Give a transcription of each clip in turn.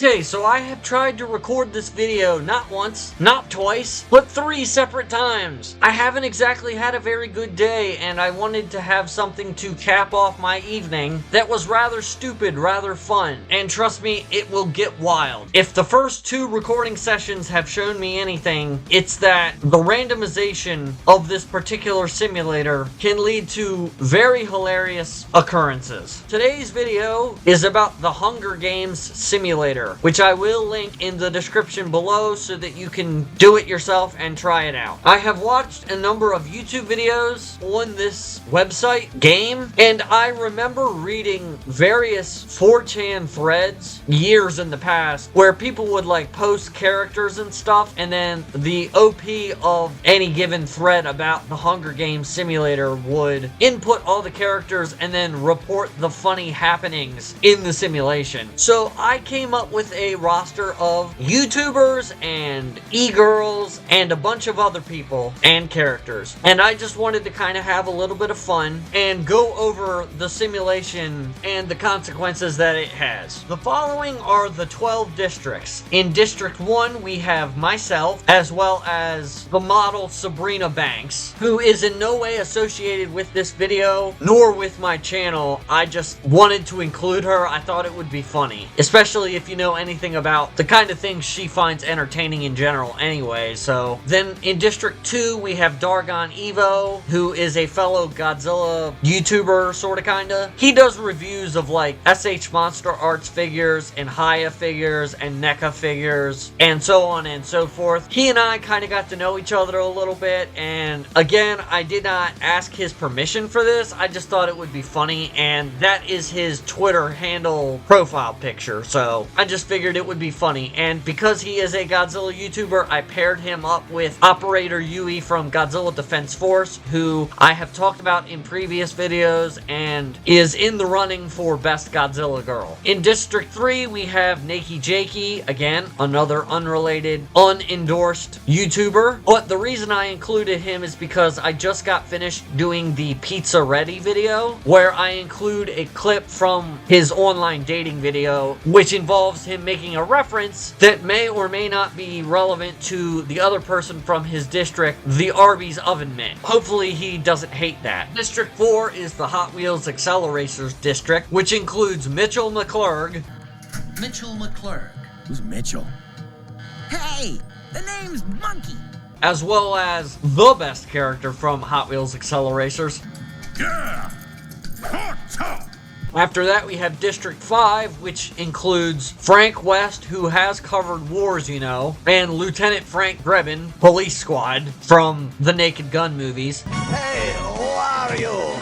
Okay, so I have tried to record this video not once, not twice, but 3 separate times. I haven't exactly had a very good day, and I wanted to have something to cap off my evening that was rather stupid, rather fun. And trust me, it will get wild. If the first 2 recording sessions have shown me anything, it's that the randomization of this particular simulator can lead to very hilarious occurrences. Today's video is about the Hunger Games simulator, which I will link in the description below so that you can do it yourself and try it out. I have watched a number of YouTube videos on this website game, and I remember reading various 4chan threads years in the past where people would like post characters and stuff, and then the OP of any given thread about the Hunger Games simulator would input all the characters and then report the funny happenings in the simulation. So I came up with a roster of YouTubers and e-girls and a bunch of other people and characters, and I just wanted to kind of have a little bit of fun and go over the simulation and the consequences that it has. The following are the 12 districts. In District 1 we have myself, as well as the model Sabrina Banks, who is in no way associated with this video nor with my channel. I just wanted to include her. I thought it would be funny, especially if you know anything about the kind of things she finds entertaining in general anyway. So then in District 2 we have Dargon Evo, who is a fellow Godzilla YouTuber, sorta kinda. He does reviews of like SH Monster Arts figures and Haya figures and NECA figures and so on and so forth. He and I kind of got to know each other a little bit, and again, I did not ask his permission for this. I just thought it would be funny, and that is his Twitter handle profile picture, so I just figured it would be funny. And because he is a Godzilla YouTuber, I paired him up with Operator Yui from Godzilla Defense Force, who I have talked about in previous videos and is in the running for Best Godzilla Girl. In District 3 we have Nakey Jakey, again another unrelated, unendorsed YouTuber, but the reason I included him is because I just got finished doing the Pizza Ready video, where I include a clip from his online dating video, which involves him making a reference that may or may not be relevant to the other person from his district, the Arby's Oven Mitt. Hopefully he doesn't hate that. District 4 is the Hot Wheels Acceleracers district, which includes Mitchell McClurg. Mitchell McClurg? Who's Mitchell? Hey, the name's Monkey. As well as the best character from Hot Wheels Acceleracers. Yeah! After that, we have District 5, which includes Frank West, who has covered wars, you know, and Lieutenant Frank Drebin, Police Squad, from the Naked Gun movies. Hey, who are you?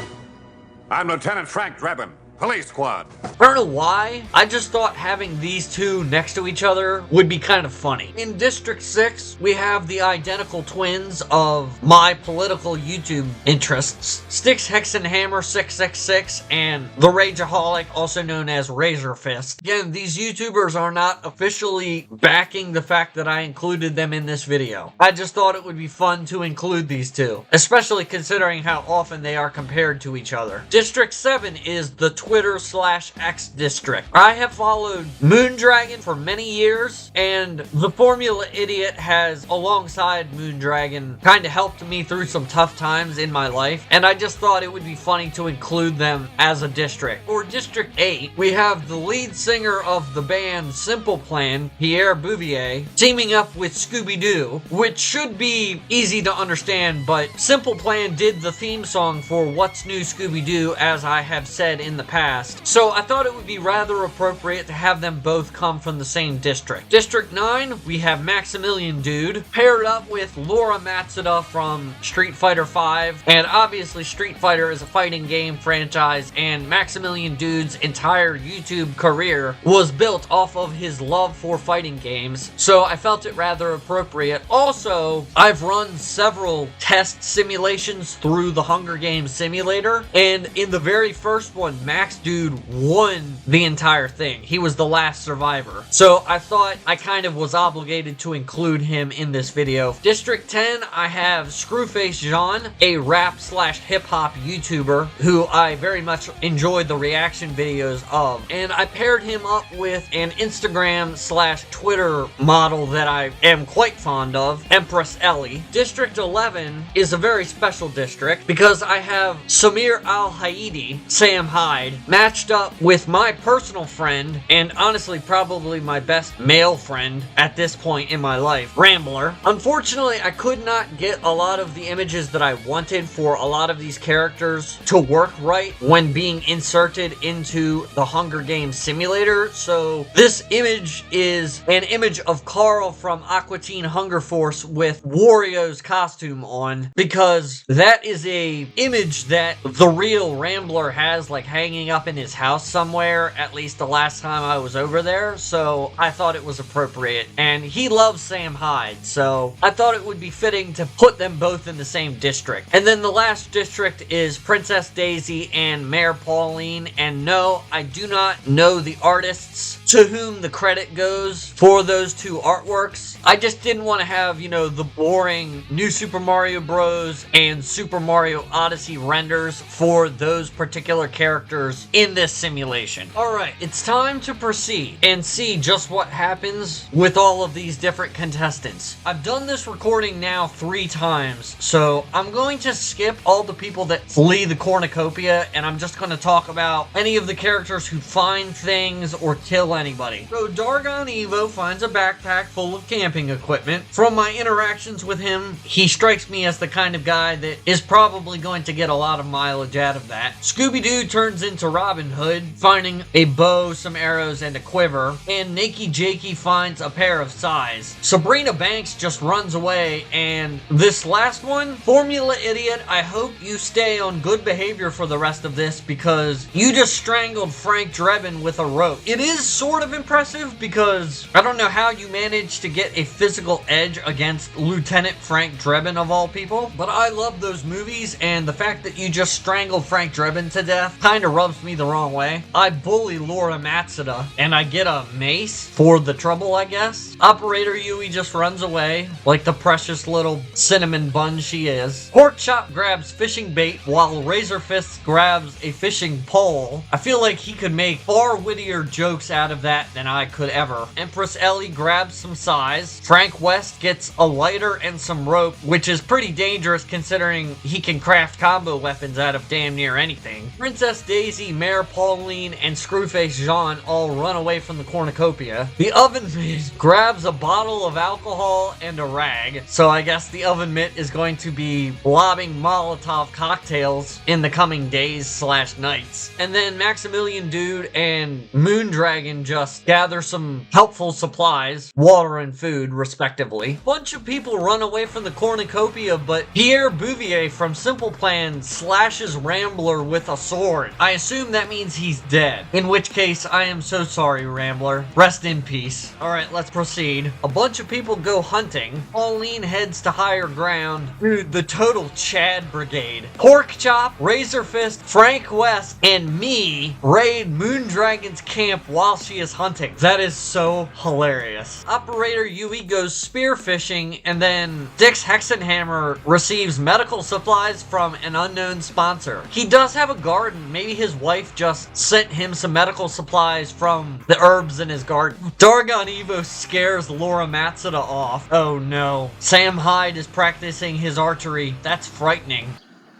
I'm Lieutenant Frank Drebin, Police Squad. I don't know why, I just thought having these two next to each other would be kind of funny. In District 6, we have the identical twins of my political YouTube interests, Styx Hexenhammer 666 and the Rageaholic, also known as Razor Fist. Again, these YouTubers are not officially backing the fact that I included them in this video. I just thought it would be fun to include these two, especially considering how often they are compared to each other. District 7 is the Twitter/X district. I have followed Moondragon for many years, and the Formula Idiot has, alongside Moondragon, kind of helped me through some tough times in my life, and I just thought it would be funny to include them as a district. For District 8, we have the lead singer of the band Simple Plan, Pierre Bouvier, teaming up with Scooby-Doo, which should be easy to understand, but Simple Plan did the theme song for What's New Scooby-Doo, as I have said in the past, so I thought it would be rather appropriate to have them both come from the same district. District 9, we have Maximilian Dude, paired up with Laura Matsuda from Street Fighter V, and obviously Street Fighter is a fighting game franchise, and Maximilian Dude's entire YouTube career was built off of his love for fighting games, so I felt it rather appropriate. Also, I've run several test simulations through the Hunger Games simulator, and in the very first one, Max Max dude won the entire thing. He was the last survivor. So I thought I kind of was obligated to include him in this video. District 10, I have Screwface Jean, a rap slash hip hop YouTuber who I very much enjoyed the reaction videos of. And I paired him up with an Instagram slash Twitter model that I am quite fond of, Empress Ellie. District 11 is a very special district because I have Samir Al-Haidi, Sam Hyde, matched up with my personal friend, and honestly probably my best male friend at this point in my life, Rambler. Unfortunately, I could not get a lot of the images that I wanted for a lot of these characters to work right when being inserted into the Hunger Games simulator, so this image is an image of Carl from Aqua Teen Hunger Force with Wario's costume on, because that is a image that the real Rambler has like hanging up in his house somewhere, at least the last time I was over there, so I thought it was appropriate. And he loves Sam Hyde, so I thought it would be fitting to put them both in the same district. And then the last district is Princess Daisy and Mayor Pauline, and no, I do not know the artists to whom the credit goes for those two artworks. I just didn't want to have, you know, the boring New Super Mario Bros. And Super Mario Odyssey renders for those particular characters in this simulation. Alright, it's time to proceed and see just what happens with all of these different contestants. I've done this recording now 3 times, so I'm going to skip all the people that flee the cornucopia, and I'm just going to talk about any of the characters who find things or kill anybody. So Dargon Evo finds a backpack full of camping equipment. From my interactions with him, he strikes me as the kind of guy that is probably going to get a lot of mileage out of that. Scooby-Doo turns into Robin Hood, finding a bow, some arrows, and a quiver. And Nakey Jakey finds a pair of sais. Sabrina Banks just runs away, and this last one, Formula Idiot, I hope you stay on good behavior for the rest of this, because you just strangled Frank Drebin with a rope. It is sort of impressive because I don't know how you managed to get a physical edge against Lieutenant Frank Drebin of all people, but I love those movies, and the fact that you just strangled Frank Drebin to death kind of rubs me the wrong way. I bully Laura Matsuda, and I get a mace for the trouble, I guess. Operator Yui just runs away like the precious little cinnamon bun she is. Porkchop grabs fishing bait while Razor Fist grabs a fishing pole. I feel like he could make far wittier jokes out of that than I could ever. Empress Ellie grabs some sais. Frank West gets a lighter and some rope, which is pretty dangerous considering he can craft combo weapons out of damn near anything. Princess Daisy, Mayor Pauline, and Screwface Jean all run away from the cornucopia. The oven mitt grabs a bottle of alcohol and a rag, so I guess the oven mitt is going to be lobbing Molotov cocktails in the coming days slash nights. And then Maximilian Dude and Moondragon just gather some helpful supplies, water and food respectively. Bunch of people run away from the cornucopia, but Pierre Bouvier from Simple Plan slashes Rambler with a sword. I assume that means he's dead, in which case I am so sorry, Rambler. Rest in peace. Alright, let's proceed. A bunch of people go hunting. Pauline heads to higher ground. Dude, the total Chad Brigade. Porkchop, Razor Fist, Frank West, and me raid Moondragon's camp while she is hunting. That is so hilarious. Operator Yui goes spearfishing, and then Dix Hexenhammer receives medical supplies from an unknown sponsor. He does have a garden. Maybe his wife just sent him some medical supplies from the herbs in his garden. Dargon Evo scares Laura Matsuda off. Oh no. Sam Hyde is practicing his archery. That's frightening.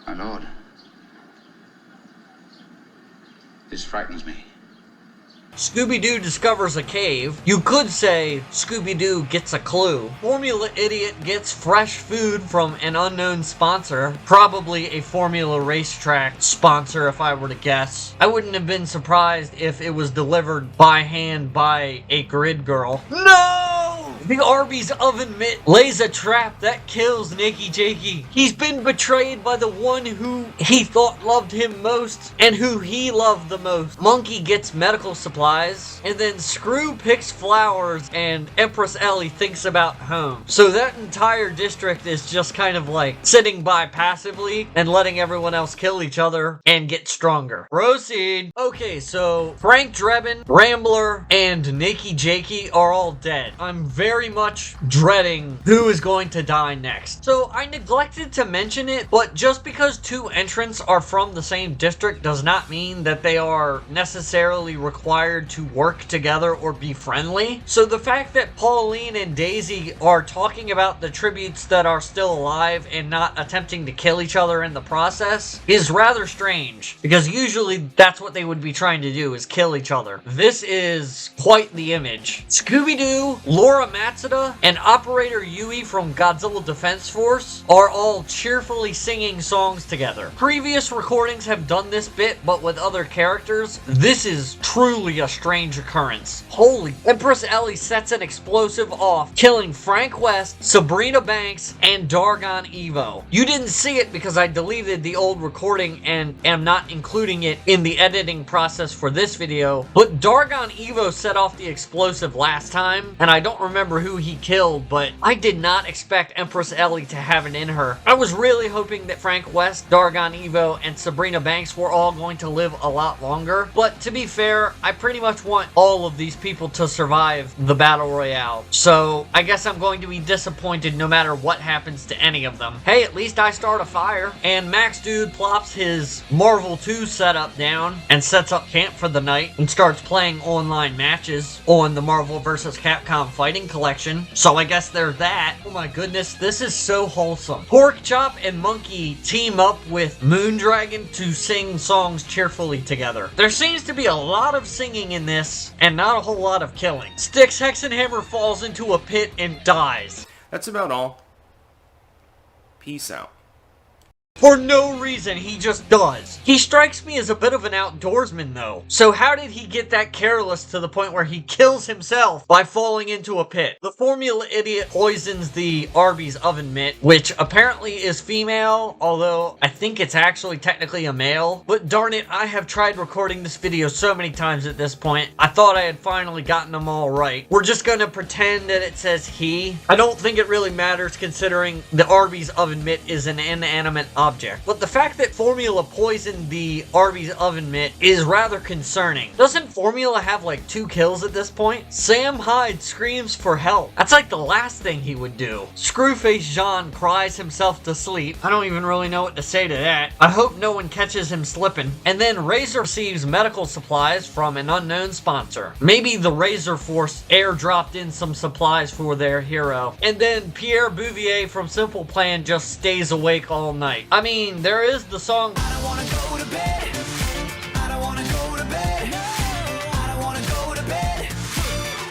My lord, this frightens me. Scooby-Doo discovers a cave. You could say Scooby-Doo gets a clue. Formula Idiot gets fresh food from an unknown sponsor. Probably a Formula Racetrack sponsor if I were to guess. I wouldn't have been surprised if it was delivered by hand by a grid girl. No! The Arby's oven mitt lays a trap that kills Nikki Jakey. He's been betrayed by the one who he thought loved him most and who he loved the most. Monkey gets medical supplies, and then Screw picks flowers, and Empress Ellie thinks about home. So that entire district is just kind of like sitting by passively and letting everyone else kill each other and get stronger. Proceed. Okay, so Frank Drebin, Rambler, and Nikki Jakey are all dead. I'm very much dreading who is going to die next. So I neglected to mention it, but just because two entrants are from the same district does not mean that they are necessarily required to work together or be friendly. So the fact that Pauline and Daisy are talking about the tributes that are still alive and not attempting to kill each other in the process is rather strange, because usually that's what they would be trying to do, is kill each other. This is quite the image. Scooby-Doo, Laura Matsuda, and Operator Yui from Godzilla Defense Force are all cheerfully singing songs together. Previous recordings have done this bit, but with other characters. This is truly a strange occurrence. Holy. Empress Ellie sets an explosive off, killing Frank West, Sabrina Banks, and Dargon Evo. You didn't see it because I deleted the old recording and am not including it in the editing process for this video, but Dargon Evo set off the explosive last time, and I don't remember who he killed, but I did not expect Empress Ellie to have it in her. I was really hoping that Frank West, Dargon Evo, and Sabrina Banks were all going to live a lot longer, but to be fair, I pretty much want all of these people to survive the Battle Royale, so I guess I'm going to be disappointed no matter what happens to any of them. Hey, at least I start a fire. And Max Dude plops his Marvel 2 setup down and sets up camp for the night and starts playing online matches on the Marvel vs. Capcom Fighting Collection. So I guess there's that. Oh my goodness, this is so wholesome. Pork Chop and Monkey team up with Moondragon to sing songs cheerfully together. There seems to be a lot of singing in this and not a whole lot of killing. Styx Hexenhammer falls into a pit and dies. That's about all. Peace out. For no reason, he just does. He strikes me as a bit of an outdoorsman, though. So how did he get that careless to the point where he kills himself by falling into a pit? The formula idiot poisons the Arby's oven mitt, which apparently is female, although I think it's actually technically a male. But darn it, I have tried recording this video so many times at this point. I thought I had finally gotten them all right. We're just gonna pretend that it says he. I don't think it really matters considering the Arby's oven mitt is an inanimate object. But the fact that Formula poisoned the Arby's oven mitt is rather concerning. Doesn't Formula have like 2 kills at this point? Sam Hyde screams for help. That's like the last thing he would do. Screwface Jean cries himself to sleep. I don't even really know what to say to that. I hope no one catches him slipping. And then Razor receives medical supplies from an unknown sponsor. Maybe the Razor Force airdropped in some supplies for their hero. And then Pierre Bouvier from Simple Plan just stays awake all night. I mean, there is the song I don't wanna go to bed. I don't wanna go to bed. No, I don't wanna go to bed.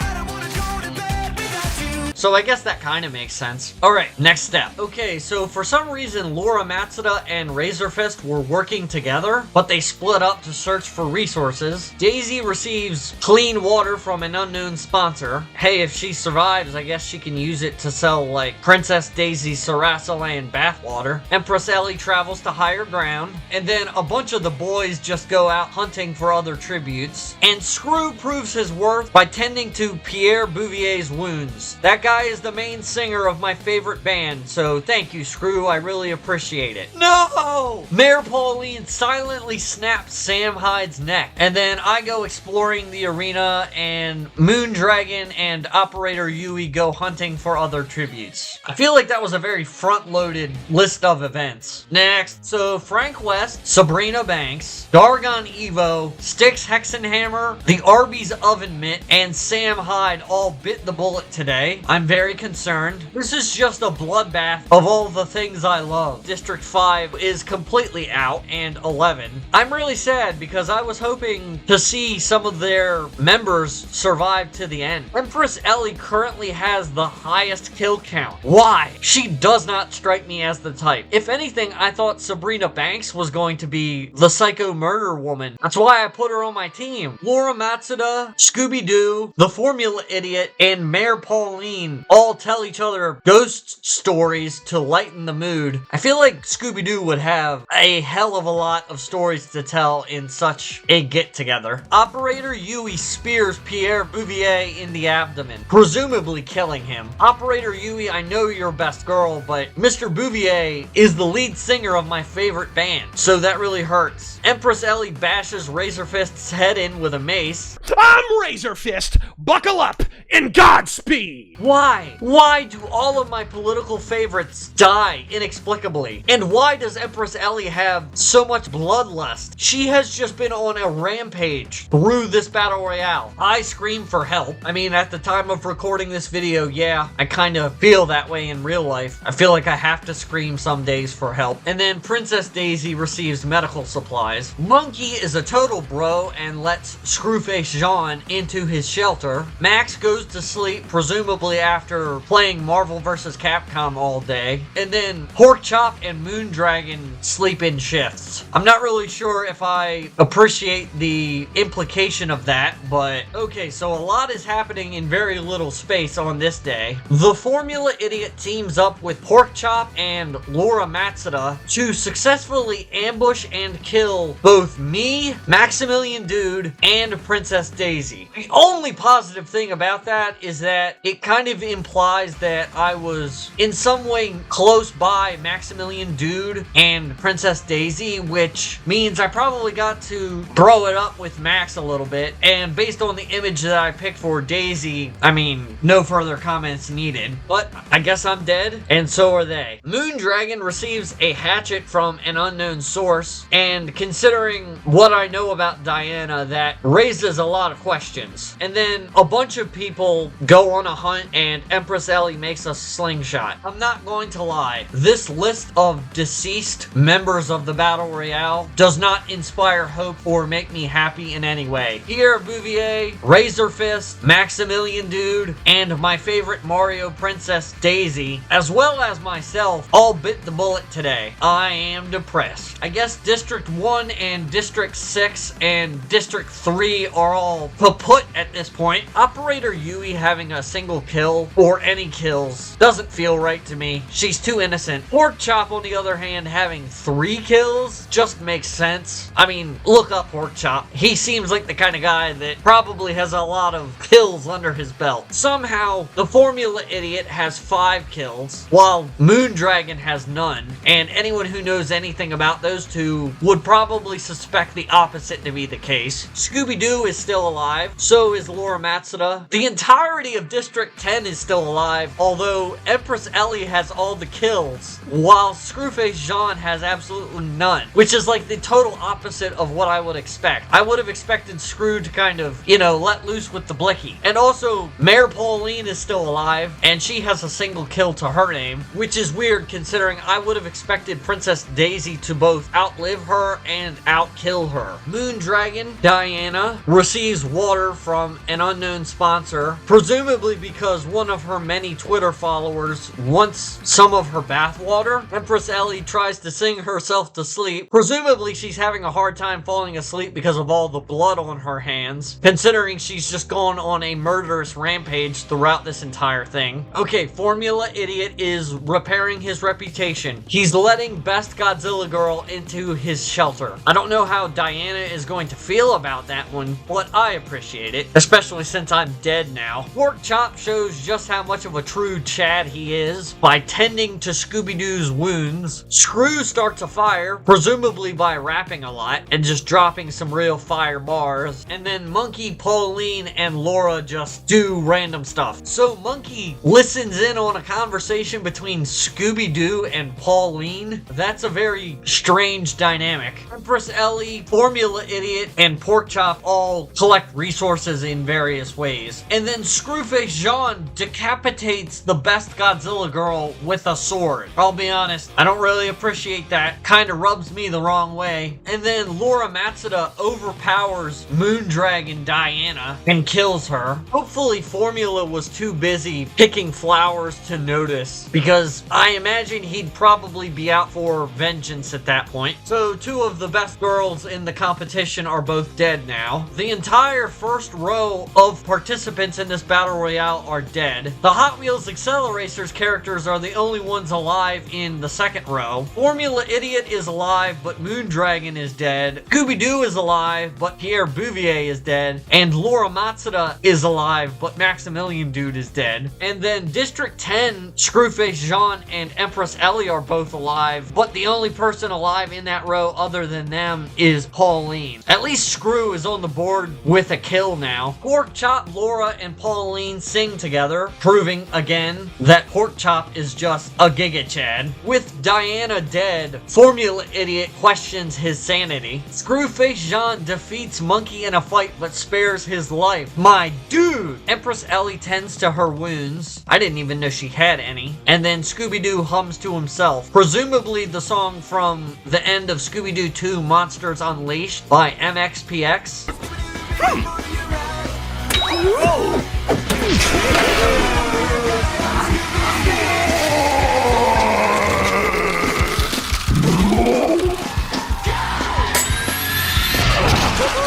I don't wanna go to bed without you. so I guess that kind of makes sense. Alright, next step. Okay, so for some reason Laura Matsuda and Razorfist were working together, but they split up to search for resources. Daisy receives clean water from an unknown sponsor. Hey, if she survives, I guess she can use it to sell, like, Princess Daisy Sarasaland bathwater. Empress Ellie travels to higher ground, and then a bunch of the boys just go out hunting for other tributes. And Screw proves his worth by tending to Pierre Bouvier's wounds. That guy is the main singer of my favorite band, so thank you, Screw, I really appreciate it. No! Mayor Pauline silently snaps Sam Hyde's neck, and then I go exploring the arena, and Moondragon and Operator Yui go hunting for other tributes. I feel like that was a very front-loaded list of events. Next, so Frank West, Sabrina Banks, Dargon Evo, Styx Hexenhammer, the Arby's Oven Mitt, and Sam Hyde all bit the bullet today. I'm very concerned. This is just a bloodbath of all the things I love. District 5 is completely out, and 11. I'm really sad because I was hoping to see some of their members survive to the end. Empress Ellie currently has the highest kill count. Why? She does not strike me as the type. If anything, I thought Sabrina Banks was going to be the psycho murder woman. That's why I put her on my team. Laura Matsuda, Scooby-Doo, the Formula Idiot, and Mayor Pauline mean, all tell each other ghost stories to lighten the mood. I feel like Scooby-Doo would have a hell of a lot of stories to tell in such a get-together. Operator Yui spears Pierre Bouvier in the abdomen, presumably killing him. Operator Yui, I know you're best girl, but Mr. Bouvier is the lead singer of my favorite band, so that really hurts. Empress Ellie bashes Razor Fist's head in with a mace. I'm Razor Fist! Buckle up and Godspeed! Why? Why do all of my political favorites die inexplicably? And why does Empress Ellie have so much bloodlust? She has just been on a rampage through this battle royale. I scream for help. I mean, at the time of recording this video, yeah, I kind of feel that way in real life. I feel like I have to scream some days for help. And then Princess Daisy receives medical supplies. Monkey is a total bro and lets Screwface Jean into his shelter. Max goes to sleep, presumably after playing Marvel vs. Capcom all day. And then Porkchop and Moondragon sleep in shifts. I'm not really sure if I appreciate the implication of that, but okay, so a lot is happening in very little space on this day. The Formula Idiot teams up with Porkchop and Laura Matsuda to successfully ambush and kill both me, Maximilian Dude, and Princess Daisy. The only positive thing about that is that it kind of implies that I was in some way close by Maximilian Dude and Princess Daisy, which means I probably got to throw it up with Max a little bit, and based on the image that I picked for Daisy, I mean, no further comments needed, but I guess I'm dead, and so are they. Moondragon receives a hatchet from an unknown source, and considering what I know about Diana, that raises a lot of questions. And then a bunch of people go on a hunt and Empress Ellie makes a slingshot. I'm not going to lie, this list of deceased members of the Battle Royale does not inspire hope or make me happy in any way. Pierre Bouvier, Razor Fist, Maximilian Dude, and my favorite Mario Princess Daisy, as well as myself, all bit the bullet today. I am depressed. I guess District 1 and District 6 and District 3 are all kaput at this point. Operator Yui having a single kill, or any kills, doesn't feel right to me. She's too innocent. Porkchop, on the other hand, having 3 kills just makes sense. I mean, look up Porkchop. He seems like the kind of guy that probably has a lot of kills under his belt. Somehow, the Formula Idiot has 5 kills, while Moondragon has none, and anyone who knows anything about those two would probably suspect the opposite to be the case. Scooby-Doo is still alive, so is Laura Matsuda. The entirety of District 10 is still alive, although Empress Ellie has all the kills, while Screwface Jean has absolutely none, which is like the total opposite of what I would expect. I would have expected Screw to kind of, you know, let loose with the blicky. And also, Mayor Pauline is still alive, and she has a single kill to her name, which is weird considering I would have expected Princess Daisy to both outlive her and outkill her. Moondragon, Diana, receives water from an unknown sponsor, presumably because one of her many Twitter followers wants some of her bathwater. Empress Ellie tries to sing herself to sleep. Presumably she's having a hard time falling asleep because of all the blood on her hands, considering she's just gone on a murderous rampage throughout this entire thing. Okay, Formula Idiot is repairing his reputation. He's letting Best Godzilla Girl into his shelter. I don't know how Diana is going to feel about that one, but I appreciate it, especially since I'm dead now. Porkchop shows just how much of a true Chad he is by tending to Scooby-Doo's wounds. Screw starts a fire, presumably by rapping a lot and just dropping some real fire bars. And then Monkey, Pauline, and Laura just do random stuff. So Monkey listens in on a conversation between Scooby-Doo and Pauline. That's a very strange dynamic. Empress Ellie, Formula Idiot, and Porkchop all collect resources in various ways. And then Screwface Jean decapitates the Best Godzilla Girl with a sword. I'll be honest, I don't really appreciate that. Kinda rubs me the wrong way. And then Laura Matsuda overpowers Moondragon Diana and kills her. Hopefully Formula was too busy picking flowers to notice, because I imagine he'd probably be out for vengeance at that point. So 2 of the best girls in the competition are both dead now. The entire first row of participants in this battle royale are dead. dead. The Hot Wheels Acceleracers characters are the only ones alive in the second row. Formula Idiot is alive, but Moondragon is dead. Scooby-Doo is alive, but Pierre Bouvier is dead. And Laura Matsuda is alive, but Maximilian Dude is dead. And then District 10, Screwface Jean and Empress Ellie are both alive, but the only person alive in that row other than them is Pauline. At least Screw is on the board with a kill now. Pork Chop, Laura, and Pauline sing together, proving again that Pork Chop is just a Giga Chad. With Diana dead, Formula Idiot questions his sanity. Screwface Jean defeats Monkey in a fight but spares his life. My dude! Empress Ellie tends to her wounds. I didn't even know she had any. And then Scooby-Doo hums to himself. Presumably the song from the end of Scooby-Doo 2 Monsters Unleashed by MXPX.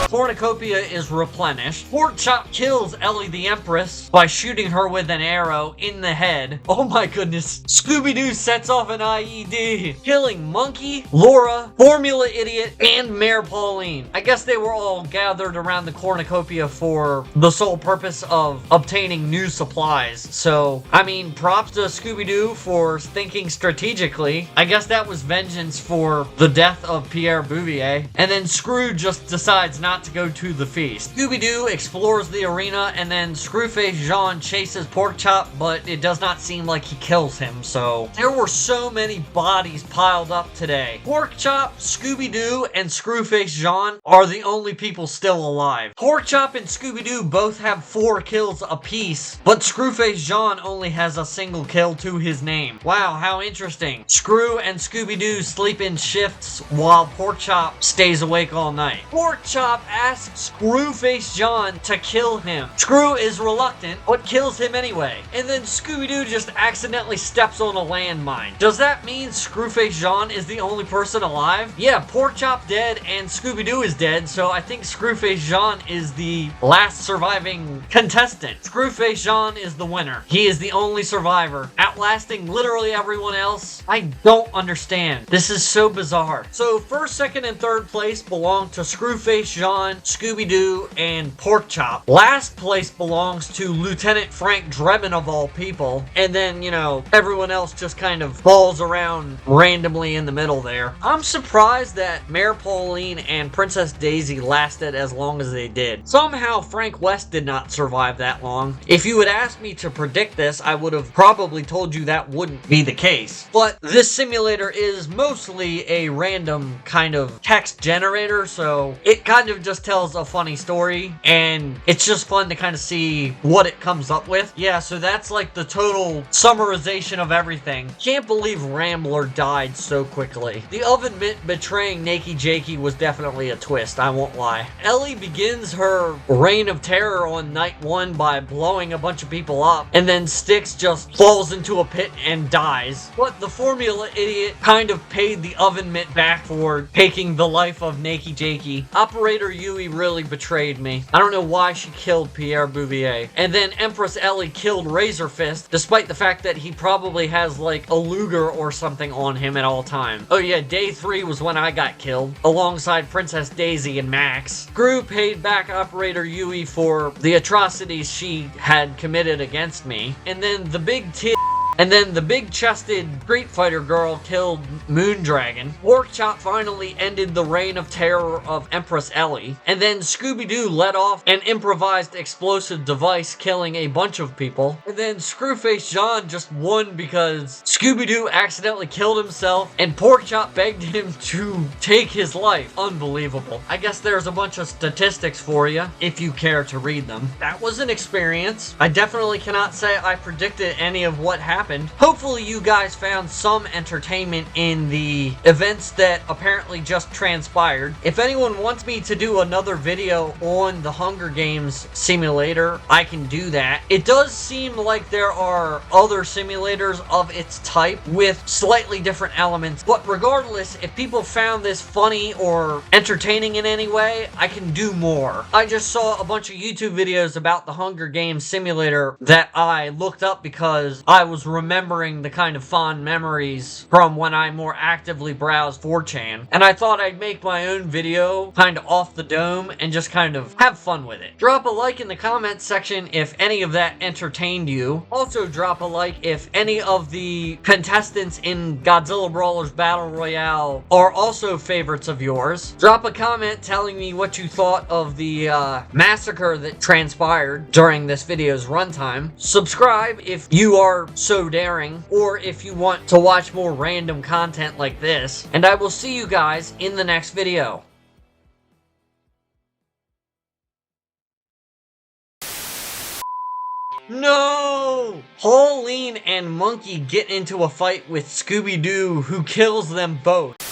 Cornucopia is replenished. Pork Chop kills Ellie the Empress by shooting her with an arrow in the head. Oh my goodness. Scooby-Doo sets off an IED, killing Monkey, Laura, Formula Idiot, and Mayor Pauline. I guess they were all gathered around the cornucopia for the sole purpose of obtaining new supplies. So, I mean, props to Scooby-Doo for thinking strategically. I guess that was vengeance for the death of Pierre Bouvier. And then Scroo just decides not to go to the feast. Scooby-Doo explores the arena, and then Screwface Jean chases Pork Chop, but it does not seem like he kills him, so there were so many bodies piled up today. Pork Chop, Scooby-Doo, and Screwface Jean are the only people still alive. Pork Chop and Scooby-Doo both have 4 kills apiece, but Screwface Jean only has a single kill to his name. Wow, how interesting. Screw and Scooby-Doo sleep in shifts while Pork Chop stays awake all night. Pork Chop asks Screwface Jean to kill him. Screw is reluctant, but kills him anyway. And then Scooby-Doo just accidentally steps on a landmine. Does that mean Screwface Jean is the only person alive? Yeah, Pork Chop dead and Scooby-Doo is dead, so I think Screwface Jean is the last surviving contestant. Screwface Jean is the winner. He is the only survivor, outlasting literally everyone else. I don't understand. This is so bizarre. So first, second, and third place belong to Screwface Jean, Scooby-Doo, and Pork Chop. Last place belongs to Lieutenant Frank Drebin of all people. And then, you know, everyone else just kind of falls around randomly in the middle there. I'm surprised that Mayor Pauline and Princess Daisy lasted as long as they did. Somehow Frank West did not survive that long. If you had asked me to predict this, I would have probably told you that wouldn't be the case. But this simulator is mostly a random kind of text generator, so it kind of just tells a funny story, and it's just fun to kind of see what it comes up with. Yeah, so that's like the total summarization of everything. Can't believe Rambler died so quickly. The oven mitt betraying Nakey Jakey was definitely a twist, I won't lie. Ellie begins her reign of terror on night 1 by blowing a bunch of people up, and then Styx just falls into a pit and dies. But the Formula Idiot kind of paid the oven mitt back for taking the life of Nakey Jakey. Operator Yui really betrayed me. I don't know why she killed Pierre Bouvier. And then Empress Ellie killed Razor Fist, despite the fact that he probably has like a Luger or something on him at all times. Oh yeah, day 3 was when I got killed, alongside Princess Daisy and Max. Screw paid back Operator Yui for the atrocities she had committed against me. And then the big-chested Street Fighter girl killed Moondragon. Pork Chop finally ended the reign of terror of Empress Ellie. And then Scooby-Doo let off an improvised explosive device, killing a bunch of people. And then Screwface Jean just won because Scooby-Doo accidentally killed himself, and Pork Chop begged him to take his life. Unbelievable. I guess there's a bunch of statistics for you, if you care to read them. That was an experience. I definitely cannot say I predicted any of what happened happened. Hopefully you guys found some entertainment in the events that apparently just transpired. If anyone wants me to do another video on the Hunger Games simulator, I can do that. It does seem like there are other simulators of its type with slightly different elements, but regardless, if people found this funny or entertaining in any way, I can do more. I just saw a bunch of YouTube videos about the Hunger Games simulator that I looked up because I was remembering the kind of fond memories from when I more actively browsed 4chan, and I thought I'd make my own video kind of off the dome and just kind of have fun with it. Drop a like in the comments section if any of that entertained you. Also drop a like if any of the contestants in Godzillabrawler's Battle Royale are also favorites of yours. Drop a comment telling me what you thought of the massacre that transpired during this video's runtime. Subscribe if you are so daring, or if you want to watch more random content like this, and I will see you guys in the next video. No! Pauline and Monkey get into a fight with Scooby-Doo, who kills them both.